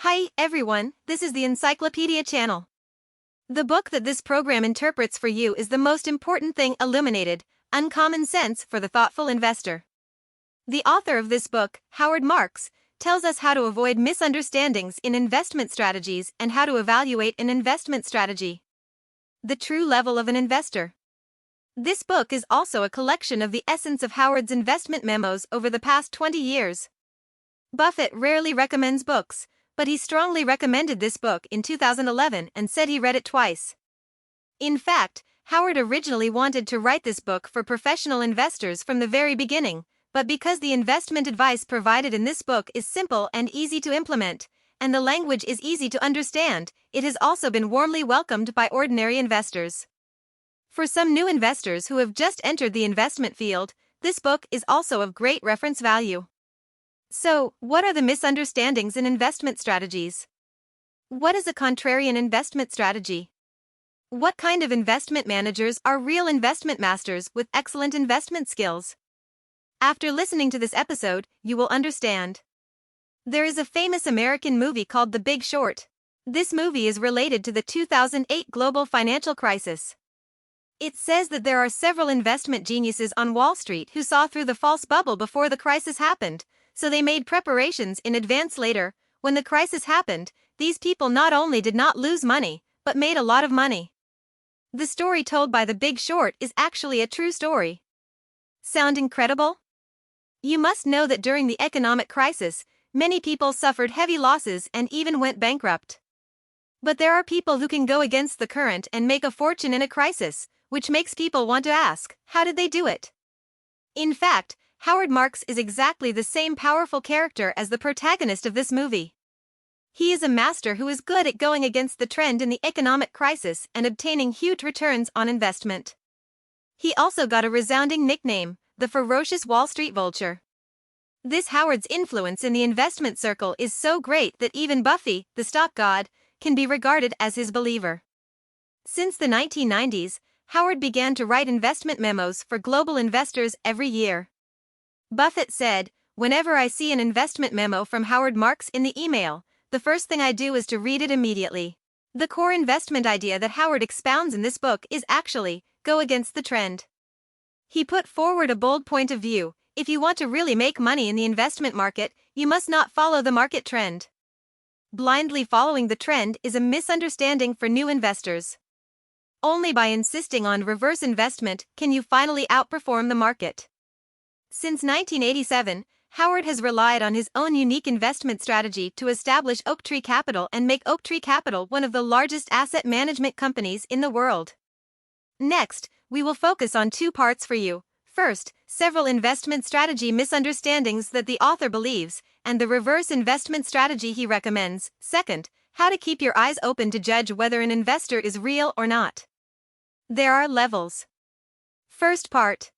Hi, everyone, this is the Encyclopedia Channel. The book that this program interprets for you is The Most Important Thing Illuminated, Uncommon Sense for the Thoughtful Investor. The author of this book, Howard Marks, tells us how to avoid misunderstandings in investment strategies and how to evaluate an investment strategy. The true level of an investor. This book is also a collection of the essence of Howard's investment memos over the past 20 years. Buffett rarely recommends books, but he strongly recommended this book in 2011 and said he read it twice. In fact, Howard originally wanted to write this book for professional investors from the very beginning, but because the investment advice provided in this book is simple and easy to implement, and the language is easy to understand, it has also been warmly welcomed by ordinary investors. For some new investors who have just entered the investment field, this book is also of great reference value. So, what are the misunderstandings in investment strategies? What is a contrarian investment strategy? What kind of investment managers are real investment masters with excellent investment skills? After listening to this episode, you will understand. There is a famous American movie called The Big Short. This movie is related to the 2008 global financial crisis. It says that there are several investment geniuses on Wall Street who saw through the false bubble before the crisis happened, so they made preparations in advance later. When the crisis happened, these people not only did not lose money, but made a lot of money. The story told by The Big Short is actually a true story. Sound incredible? You must know that during the economic crisis, many people suffered heavy losses and even went bankrupt. But there are people who can go against the current and make a fortune in a crisis, which makes people want to ask, how did they do it? In fact, Howard Marks is exactly the same powerful character as the protagonist of this movie. He is a master who is good at going against the trend in the economic crisis and obtaining huge returns on investment. He also got a resounding nickname, the ferocious Wall Street vulture. This Howard's influence in the investment circle is so great that even Buffett, the stock god, can be regarded as his believer. Since the 1990s, Howard began to write investment memos for global investors every year. Buffett said, "Whenever I see an investment memo from Howard Marks in the email, the first thing I do is to read it immediately." The core investment idea that Howard expounds in this book is actually, go against the trend. He put forward a bold point of view: if you want to really make money in the investment market, you must not follow the market trend. Blindly following the trend is a misunderstanding for new investors. Only by insisting on reverse investment can you finally outperform the market. Since 1987, Howard has relied on his own unique investment strategy to establish Oaktree Capital and make Oaktree Capital one of the largest asset management companies in the world. Next, we will focus on two parts for you. First, several investment strategy misunderstandings that the author believes, and the reverse investment strategy he recommends. Second, how to keep your eyes open to judge whether an investor is real or not. There are levels. First part.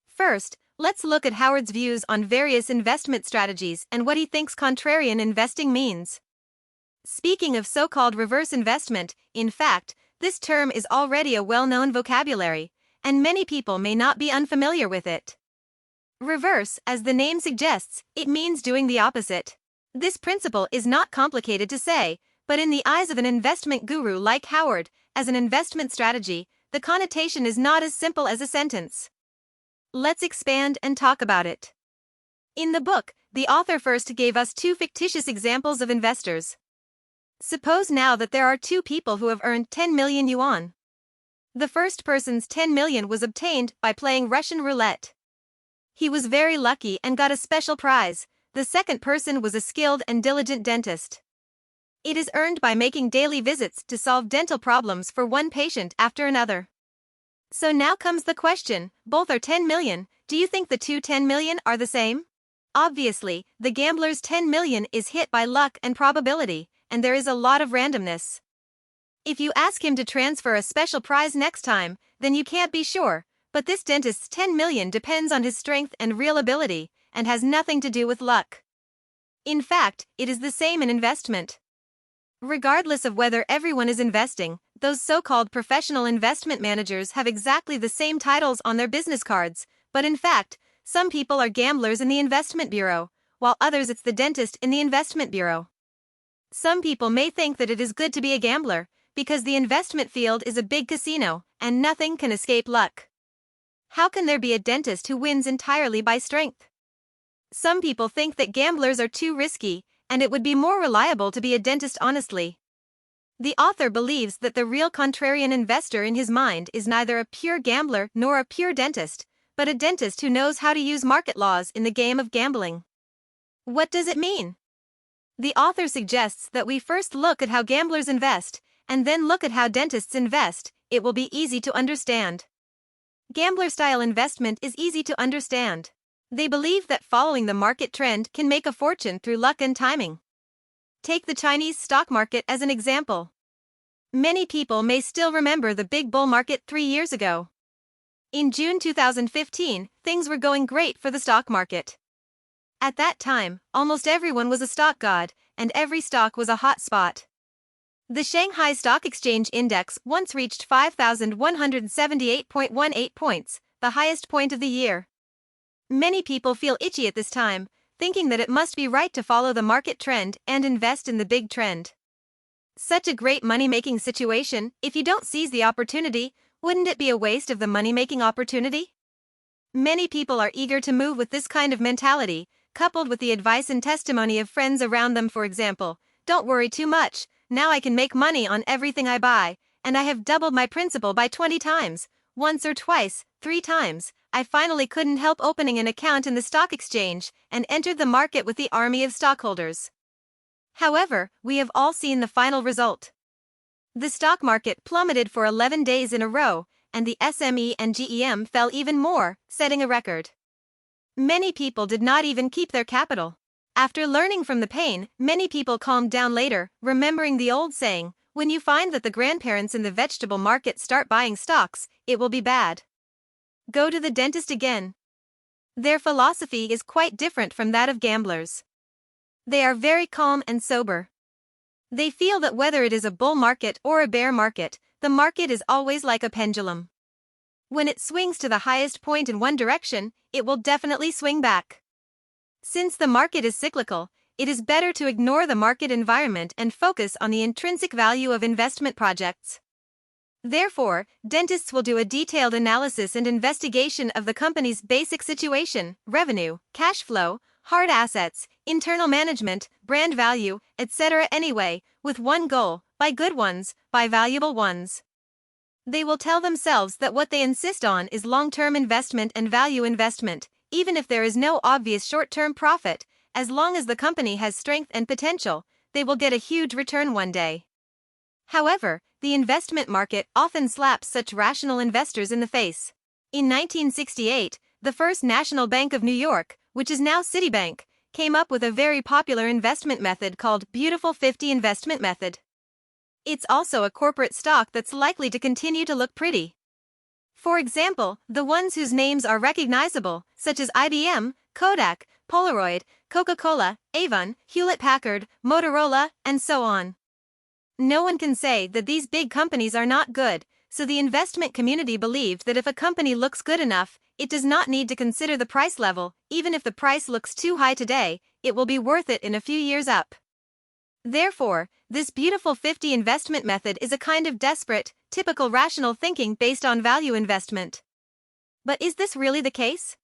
First, let's look at Howard's views on various investment strategies and what he thinks contrarian investing means. Speaking of so-called reverse investment, in fact, this term is already a well-known vocabulary, and many people may not be unfamiliar with it. Reverse, as the name suggests, it means doing the opposite. This principle is not complicated to say, but in the eyes of an investment guru like Howard, as an investment strategy, the connotation is not as simple as a sentence. Let's expand and talk about it. In the book, the author first gave us two fictitious examples of investors. Suppose now that there are two people who have earned 10 million yuan. The first person's 10 million was obtained by playing Russian roulette. He was very lucky and got a special prize. The second person was a skilled and diligent dentist. It is earned by making daily visits to solve dental problems for one patient after another. So now comes the question, both are 10 million, do you think the two 10 million are the same? Obviously, the gambler's 10 million is hit by luck and probability, and there is a lot of randomness. If you ask him to transfer a special prize next time, then you can't be sure, but this dentist's 10 million depends on his strength and real ability, and has nothing to do with luck. In fact, it is the same in investment. Regardless of whether everyone is investing, those so-called professional investment managers have exactly the same titles on their business cards, but in fact, some people are gamblers in the investment bureau, while others it's the dentist in the investment bureau. Some people may think that it is good to be a gambler, because the investment field is a big casino, and nothing can escape luck. How can there be a dentist who wins entirely by strength? Some people think that gamblers are too risky, and it would be more reliable to be a dentist honestly. The author believes that the real contrarian investor in his mind is neither a pure gambler nor a pure dentist, but a dentist who knows how to use market laws in the game of gambling. What does it mean? The author suggests that we first look at how gamblers invest, and then look at how dentists invest. It will be easy to understand. Gambler-style investment is easy to understand. They believe that following the market trend can make a fortune through luck and timing. Take the Chinese stock market as an example. Many people may still remember the big bull market 3 years ago. In June 2015, things were going great for the stock market. At that time, almost everyone was a stock god, and every stock was a hot spot. The Shanghai Stock Exchange Index once reached 5,178.18 points, the highest point of the year. Many people feel itchy at this time, thinking that it must be right to follow the market trend and invest in the big trend. Such a great money-making situation, if you don't seize the opportunity, wouldn't it be a waste of the money-making opportunity? Many people are eager to move with this kind of mentality, coupled with the advice and testimony of friends around them. For example, don't worry too much, now I can make money on everything I buy, and I have doubled my principal by 20 times, once or twice, 3 times. I finally couldn't help opening an account in the stock exchange and entered the market with the army of stockholders. However, we have all seen the final result. The stock market plummeted for 11 days in a row, and the SME and GEM fell even more, setting a record. Many people did not even keep their capital. After learning from the pain, many people calmed down later, remembering the old saying, when you find that the grandparents in the vegetable market start buying stocks, it will be bad. Go to the dentist again. Their philosophy is quite different from that of gamblers. They are very calm and sober. They feel that whether it is a bull market or a bear market, the market is always like a pendulum. When it swings to the highest point in one direction, it will definitely swing back. Since the market is cyclical, it is better to ignore the market environment and focus on the intrinsic value of investment projects. Therefore, dentists will do a detailed analysis and investigation of the company's basic situation, revenue, cash flow, hard assets, internal management, brand value, etc. Anyway, with one goal: buy good ones, buy valuable ones. They will tell themselves that what they insist on is long-term investment and value investment, even if there is no obvious short-term profit. As long as the company has strength and potential, they will get a huge return one day. However, the investment market often slaps such rational investors in the face. In 1968, the First National Bank of New York, which is now Citibank, came up with a very popular investment method called Beautiful 50 Investment Method. It's also a corporate stock that's likely to continue to look pretty. For example, the ones whose names are recognizable, such as IBM, Kodak, Polaroid, Coca-Cola, Avon, Hewlett-Packard, Motorola, and so on. No one can say that these big companies are not good, so the investment community believed that if a company looks good enough, it does not need to consider the price level. Even if the price looks too high today, it will be worth it in a few years up. Therefore, this Beautiful 50 investment method is a kind of desperate, typical rational thinking based on value investment. But is this really the case?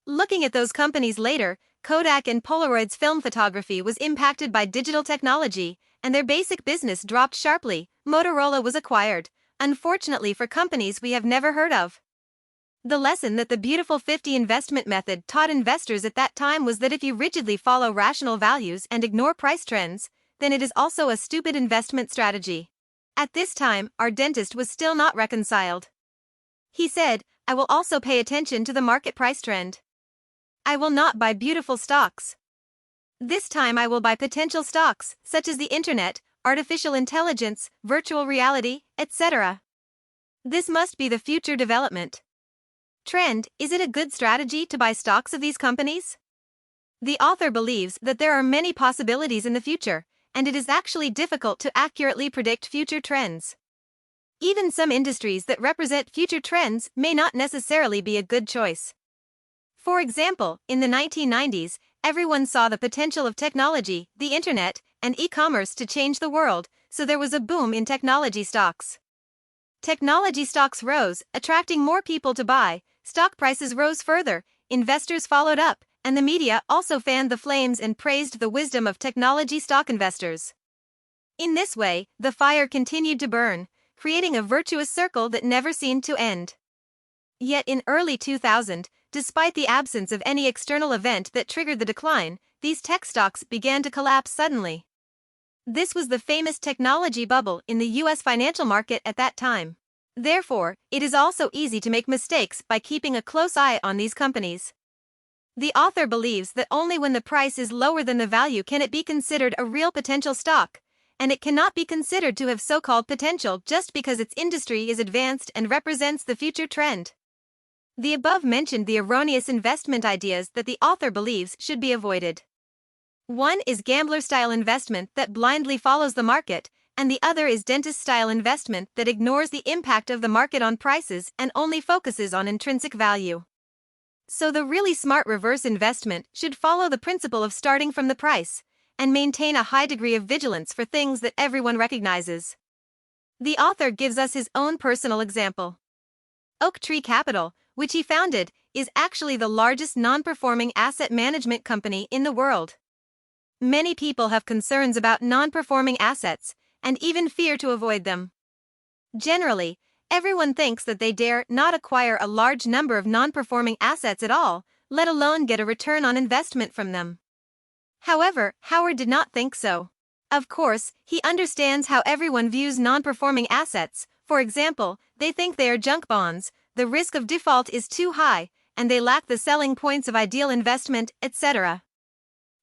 Looking at those companies later, Kodak and Polaroid's film photography was impacted by digital technology, and their basic business dropped sharply. Motorola was acquired, unfortunately for companies we have never heard of. The lesson that the Beautiful 50 investment method taught investors at that time was that if you rigidly follow rational values and ignore price trends, then it is also a stupid investment strategy. At this time, our dentist was still not reconciled. He said, "I will also pay attention to the market price trend. I will not buy beautiful stocks. This time I will buy potential stocks, such as the internet, artificial intelligence, virtual reality, etc. This must be the future development. Trend: is it a good strategy to buy stocks of these companies? The author believes that there are many possibilities in the future, and it is actually difficult to accurately predict future trends. Even some industries that represent future trends may not necessarily be a good choice. For example, in the 1990s, everyone saw the potential of technology, the internet, and e-commerce to change the world, so there was a boom in technology stocks. Technology stocks rose, attracting more people to buy, stock prices rose further, investors followed up, and the media also fanned the flames and praised the wisdom of technology stock investors. In this way, the fire continued to burn, creating a virtuous circle that never seemed to end. Yet in early 2000, despite the absence of any external event that triggered the decline, these tech stocks began to collapse suddenly. This was the famous technology bubble in the US financial market at that time. Therefore, it is also easy to make mistakes by keeping a close eye on these companies. The author believes that only when the price is lower than the value can it be considered a real potential stock, and it cannot be considered to have so-called potential just because its industry is advanced and represents the future trend. The above mentioned the erroneous investment ideas that the author believes should be avoided. One is gambler-style investment that blindly follows the market, and the other is dentist-style investment that ignores the impact of the market on prices and only focuses on intrinsic value. So the really smart reverse investment should follow the principle of starting from the price and maintain a high degree of vigilance for things that everyone recognizes. The author gives us his own personal example. Oaktree Capital, which he founded, is actually the largest non-performing asset management company in the world. Many people have concerns about non-performing assets and even fear to avoid them. Generally, everyone thinks that they dare not acquire a large number of non-performing assets at all, let alone get a return on investment from them. However, Howard did not think so. Of course, he understands how everyone views non-performing assets. For example, they think they are junk bonds, the risk of default is too high, and they lack the selling points of ideal investment, etc.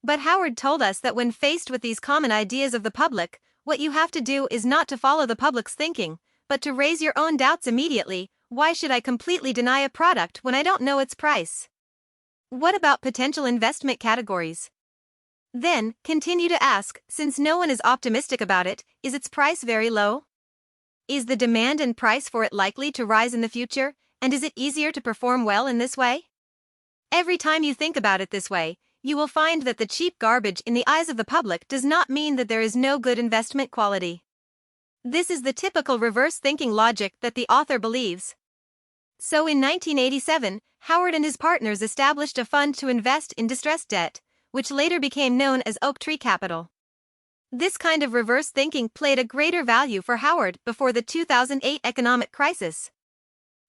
But Howard told us that when faced with these common ideas of the public, what you have to do is not to follow the public's thinking, but to raise your own doubts immediately. Why should I completely deny a product when I don't know its price? What about potential investment categories? Then, continue to ask, since no one is optimistic about it, is its price very low? Is the demand and price for it likely to rise in the future, and is it easier to perform well in this way? Every time you think about it this way, you will find that the cheap garbage in the eyes of the public does not mean that there is no good investment quality. This is the typical reverse thinking logic that the author believes. So in 1987, Howard and his partners established a fund to invest in distressed debt, which later became known as Oaktree Capital. This kind of reverse thinking played a greater value for Howard before the 2008 economic crisis.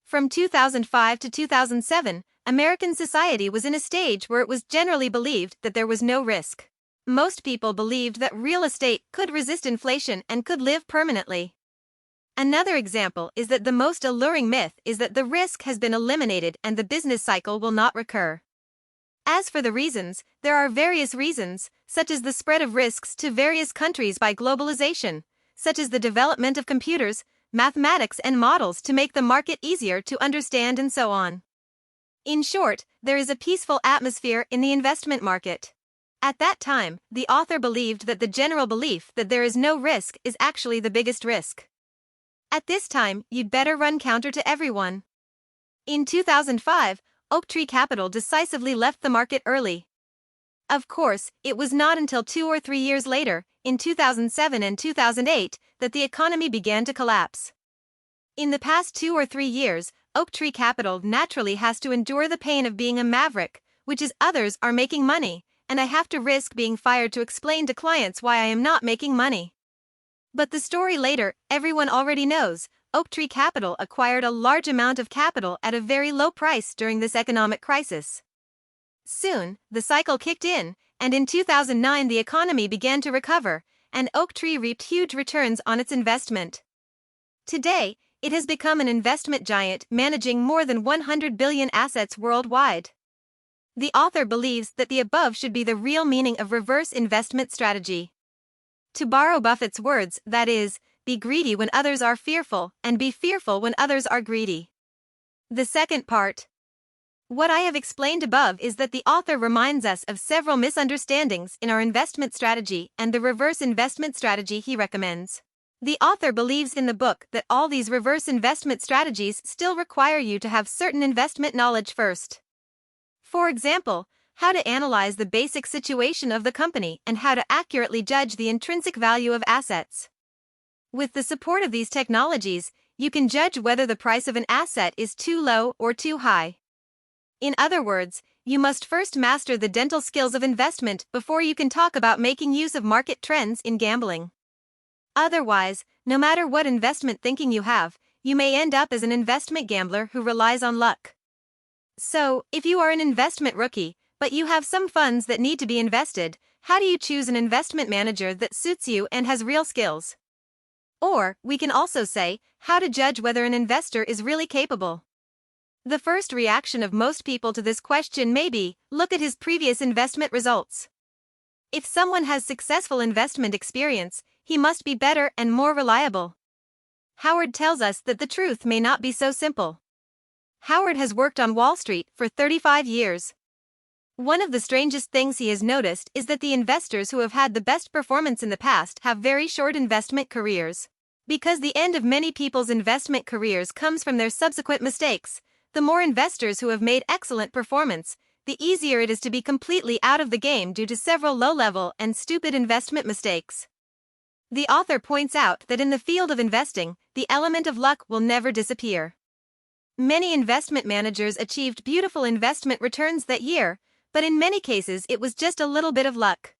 From 2005 to 2007, American society was in a stage where it was generally believed that there was no risk. Most people believed that real estate could resist inflation and could live permanently. Another example is that the most alluring myth is that the risk has been eliminated and the business cycle will not recur. As for the reasons, there are various reasons, such as the spread of risks to various countries by globalization, such as the development of computers, mathematics and models to make the market easier to understand and so on. In short, there is a peaceful atmosphere in the investment market. At that time, the author believed that the general belief that there is no risk is actually the biggest risk. At this time, you'd better run counter to everyone. In 2005, Oaktree Capital decisively left the market early. Of course, it was not until 2 or 3 years later, in 2007 and 2008, that the economy began to collapse. In the past 2 or 3 years, Oaktree Capital naturally has to endure the pain of being a maverick, which is others are making money, and I have to risk being fired to explain to clients why I am not making money. But the story later, everyone already knows. Oaktree Capital acquired a large amount of capital at a very low price during this economic crisis. Soon, the cycle kicked in, and in 2009 the economy began to recover, and Oaktree reaped huge returns on its investment. Today, it has become an investment giant managing more than 100 billion assets worldwide. The author believes that the above should be the real meaning of reverse investment strategy. To borrow Buffett's words, that is, be greedy when others are fearful, and be fearful when others are greedy. The second part. What I have explained above is that the author reminds us of several misunderstandings in our investment strategy and the reverse investment strategy he recommends. The author believes in the book that all these reverse investment strategies still require you to have certain investment knowledge first. For example, how to analyze the basic situation of the company, and how to accurately judge the intrinsic value of assets. With the support of these technologies, you can judge whether the price of an asset is too low or too high. In other words, you must first master the dental skills of investment before you can talk about making use of market trends in gambling. Otherwise, no matter what investment thinking you have, you may end up as an investment gambler who relies on luck. So, if you are an investment rookie, but you have some funds that need to be invested, how do you choose an investment manager that suits you and has real skills? Or, we can also say, how to judge whether an investor is really capable. The first reaction of most people to this question may be, look at his previous investment results. If someone has successful investment experience, he must be better and more reliable. Howard tells us that the truth may not be so simple. Howard has worked on Wall Street for 35 years. One of the strangest things he has noticed is that the investors who have had the best performance in the past have very short investment careers. Because the end of many people's investment careers comes from their subsequent mistakes, the more investors who have made excellent performance, the easier it is to be completely out of the game due to several low-level and stupid investment mistakes. The author points out that in the field of investing, the element of luck will never disappear. Many investment managers achieved beautiful investment returns that year, but in many cases it was just a little bit of luck.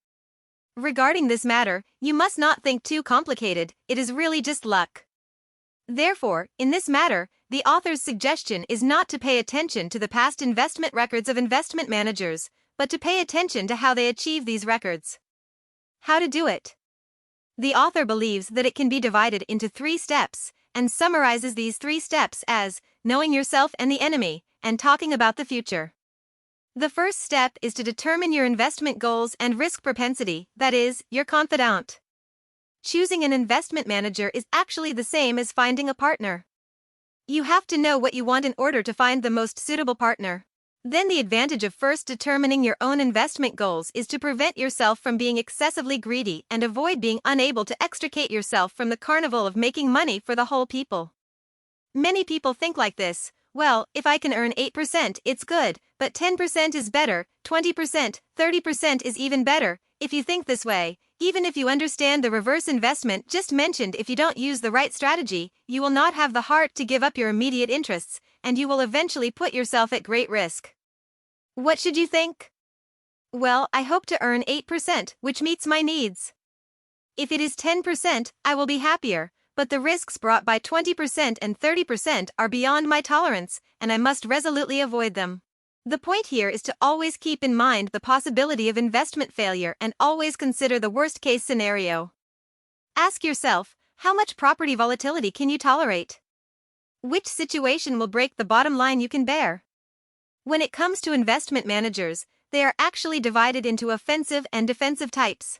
Regarding this matter, you must not think too complicated, it is really just luck. Therefore, in this matter, the author's suggestion is not to pay attention to the past investment records of investment managers, but to pay attention to how they achieve these records. How to do it? The author believes that it can be divided into 3 steps, and summarizes these 3 steps as knowing yourself and the enemy, and talking about the future. The first step is to determine your investment goals and risk propensity, that is, your confidant. Choosing an investment manager is actually the same as finding a partner. You have to know what you want in order to find the most suitable partner. Then the advantage of first determining your own investment goals is to prevent yourself from being excessively greedy and avoid being unable to extricate yourself from the carnival of making money for the whole people. Many people think like this, well, if I can earn 8%, it's good, but 10% is better, 20%, 30% is even better. If you think this way, even if you understand the reverse investment just mentioned, if you don't use the right strategy, you will not have the heart to give up your immediate interests, and you will eventually put yourself at great risk. What should you think? Well, I hope to earn 8%, which meets my needs. If it is 10%, I will be happier, but the risks brought by 20% and 30% are beyond my tolerance, and I must resolutely avoid them. The point here is to always keep in mind the possibility of investment failure and always consider the worst-case scenario. Ask yourself, how much property volatility can you tolerate? Which situation will break the bottom line you can bear? When it comes to investment managers, they are actually divided into offensive and defensive types.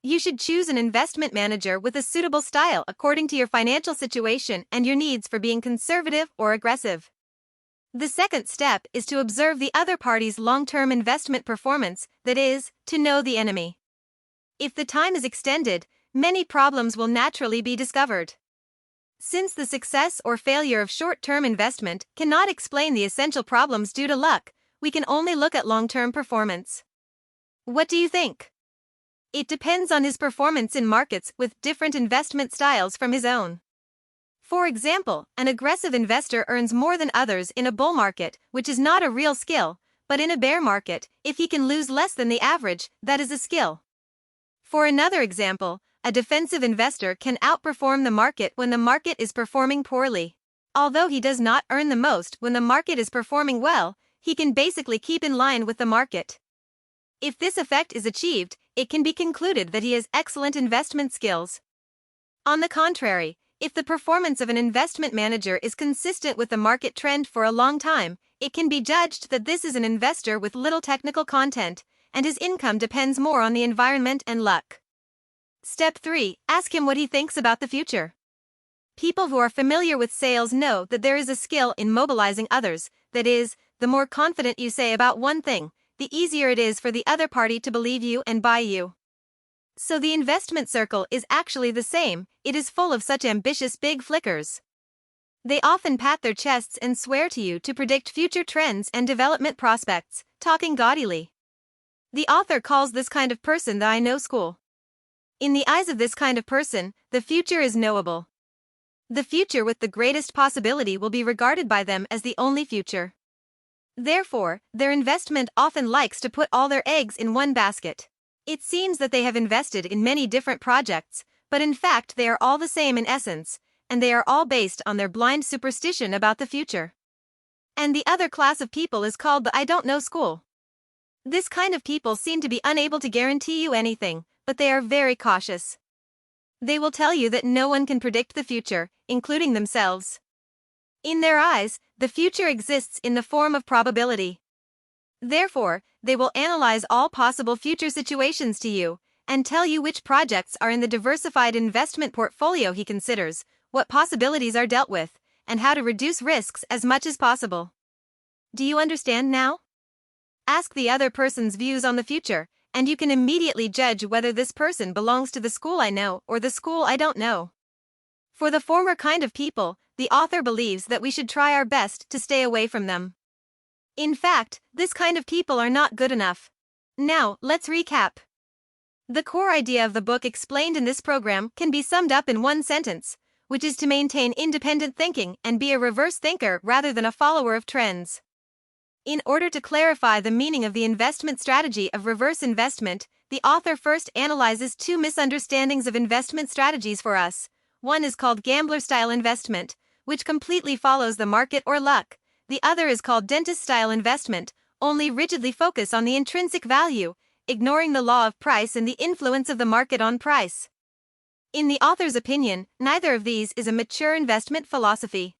You should choose an investment manager with a suitable style according to your financial situation and your needs for being conservative or aggressive. The second step is to observe the other party's long-term investment performance, that is, to know the enemy. If the time is extended, many problems will naturally be discovered. Since the success or failure of short-term investment cannot explain the essential problems due to luck, we can only look at long-term performance. What do you think? It depends on his performance in markets with different investment styles from his own. For example, an aggressive investor earns more than others in a bull market, which is not a real skill, but in a bear market, if he can lose less than the average, that is a skill. For another example, a defensive investor can outperform the market when the market is performing poorly. Although he does not earn the most when the market is performing well, he can basically keep in line with the market. If this effect is achieved, it can be concluded that he has excellent investment skills. On the contrary, if the performance of an investment manager is consistent with the market trend for a long time, it can be judged that this is an investor with little technical content, and his income depends more on the environment and luck. Step 3. Ask him what he thinks about the future. People who are familiar with sales know that there is a skill in mobilizing others, that is, the more confident you say about one thing, the easier it is for the other party to believe you and buy you. So the investment circle is actually the same, it is full of such ambitious big flickers. They often pat their chests and swear to you to predict future trends and development prospects, talking gaudily. The author calls this kind of person the I know school. In the eyes of this kind of person, the future is knowable. The future with the greatest possibility will be regarded by them as the only future. Therefore, their investment often likes to put all their eggs in one basket. It seems that they have invested in many different projects, but in fact they are all the same in essence, and they are all based on their blind superstition about the future. And the other class of people is called the I don't know school. This kind of people seem to be unable to guarantee you anything, but they are very cautious. They will tell you that no one can predict the future, including themselves. In their eyes, the future exists in the form of probability. Therefore, they will analyze all possible future situations to you, and tell you which projects are in the diversified investment portfolio he considers, what possibilities are dealt with, and how to reduce risks as much as possible. Do you understand now? Ask the other person's views on the future, and you can immediately judge whether this person belongs to the school I know or the school I don't know. For the former kind of people, the author believes that we should try our best to stay away from them. In fact, this kind of people are not good enough. Now, let's recap. The core idea of the book explained in this program can be summed up in one sentence, which is to maintain independent thinking and be a reverse thinker rather than a follower of trends. In order to clarify the meaning of the investment strategy of reverse investment, the author first analyzes two misunderstandings of investment strategies for us. One is called gambler-style investment, which completely follows the market or luck. The other is called dentist-style investment, only rigidly focus on the intrinsic value, ignoring the law of price and the influence of the market on price. In the author's opinion, neither of these is a mature investment philosophy.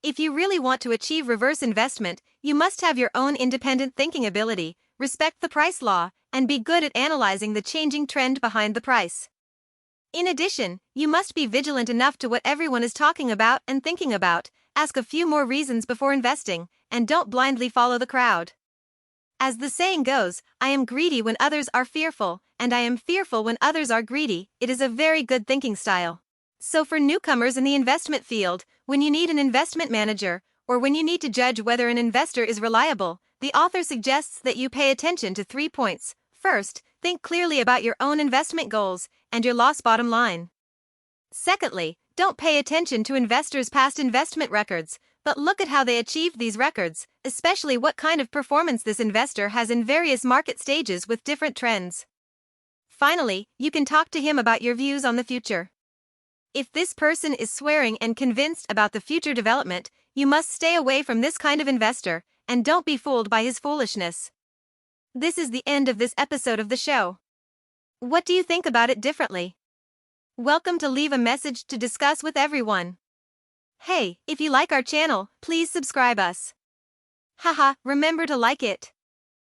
If you really want to achieve reverse investment, you must have your own independent thinking ability, respect the price law, and be good at analyzing the changing trend behind the price. In addition, you must be vigilant enough to what everyone is talking about and thinking about, ask a few more reasons before investing, and don't blindly follow the crowd. As the saying goes, I am greedy when others are fearful, and I am fearful when others are greedy. It is a very good thinking style. So for newcomers in the investment field, when you need an investment manager, or when you need to judge whether an investor is reliable, the author suggests that you pay attention to 3 points. First, think clearly about your own investment goals and your loss bottom line. Secondly, don't pay attention to investors' past investment records, but look at how they achieved these records, especially what kind of performance this investor has in various market stages with different trends. Finally, you can talk to him about your views on the future. If this person is swearing and convinced about the future development, you must stay away from this kind of investor, and don't be fooled by his foolishness. This is the end of this episode of the show. What do you think about it differently? Welcome to leave a message to discuss with everyone. Hey, if you like our channel, please subscribe us. Haha, remember to like it.